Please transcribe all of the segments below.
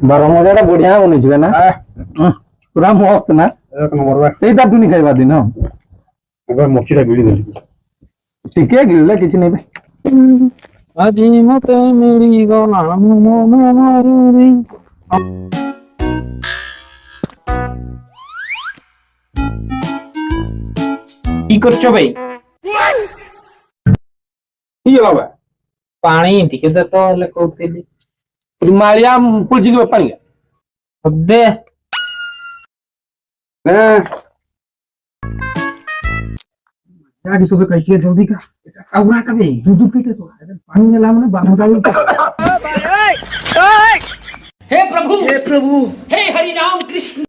ବାର ମଜାଟା ବଢିଆ ବନେଇଛିବେ ନା ପୁରା ମସ୍ତ ନା ସେଇଟା ତୁନି ଖାଇବା ଦିନ ମଛିଟା ଗିଳି ଦେଲି ଟିକେ ଗିଳିଲେ କିଛି ନେବେ ଆଜି ମତେ ମିଳିଗଲା কি করছো ভাই কি ହେଲା ପାଣି ଟିକେ ଦେ ତ ହେଲେ କହୁଥିଲି ମାଳିଆ ପଡିଛି କି ପାଣି ଦେ जाके सुबह कैसे जल्दी का काउरा का भी दूध पीते तो पानी में लाम ना बाहर डाल हे प्रभु हे हरि राम कृष्ण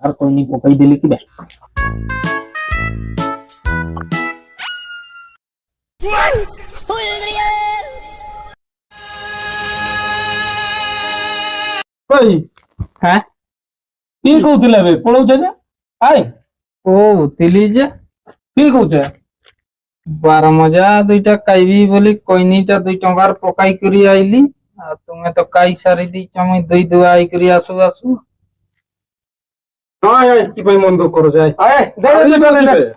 আর কোই নি পকাই দিলি কি বে ओए হ্যাঁ কি কହୁଥିଲେ বে পଳଉଛ ଯେ ଆଏ কହୁଥିଲି যে কি କହୁଛ ବାର ମଜା ଦୁଇଟା ଖାଇବି ବୋଲି କଇନିଟା 2 ଟଙ୍କାର ପକାଇ କରି ଆଇଲି ଆଉ ତୁମେ ତ ଖାଇ ସାରି ଦେଇଛ ମୁଇଁ ଦୁଇ ଦୁଆ ହେଇକରି ଆସୁ ଆସୁ ହଁ ଆଏ କି ପାଇଁ ମନ ଦୁଃଖ କରୁଛ ଆଏ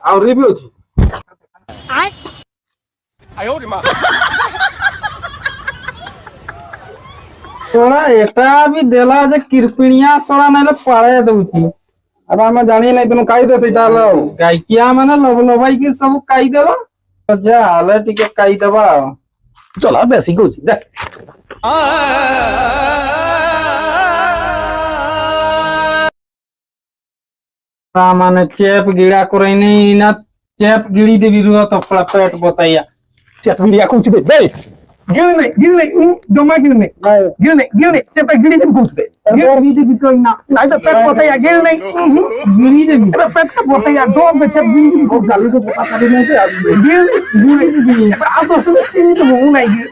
ଆଉ ରିଭ୍ୟୁ ଅଛି ଶଳା ଏଟା ବି ଦେଲା ଯେ କିରପିଣିଆ ଶଳା ନାଇଲେ ପାଳେ ଦଉଛି अब ଆମେ ଜାଣି ନାହିଁ ତନୁ ଖାଇଦେ ସେଇଟା ହେଲା ଆଉ ଗାଇକିଆ ମାନେ ଲବ ଲବାଇକି ସବୁ ଖାଇଦେବ ଯା ହେଲେ ଟିକେ ଖାଇଦବା ଆଉ ଚଲା ବେଶୀ କହୁଛି ଦେ ତା ମାନେ ଚେପ ଗିଳା କରେଇନି ନା ଚେପ ଗିଳି ଦେବି ରୁହ ତ ପେଟ ବତାଇଆ ଚେତ ମିଡିଆ କହୁଛି ବେ ବେ गिरने जमा गिरने चेपा गिरी देवी कौन से गिरी देवी कोई ना नहीं तो पेट पोता या गिरने गिरी देवी अरे पेट का पोता या दो में चेप गिरी देवी बहुत गाली तो पोता करे नहीं से गिरने आप तो सुन तो वो नहीं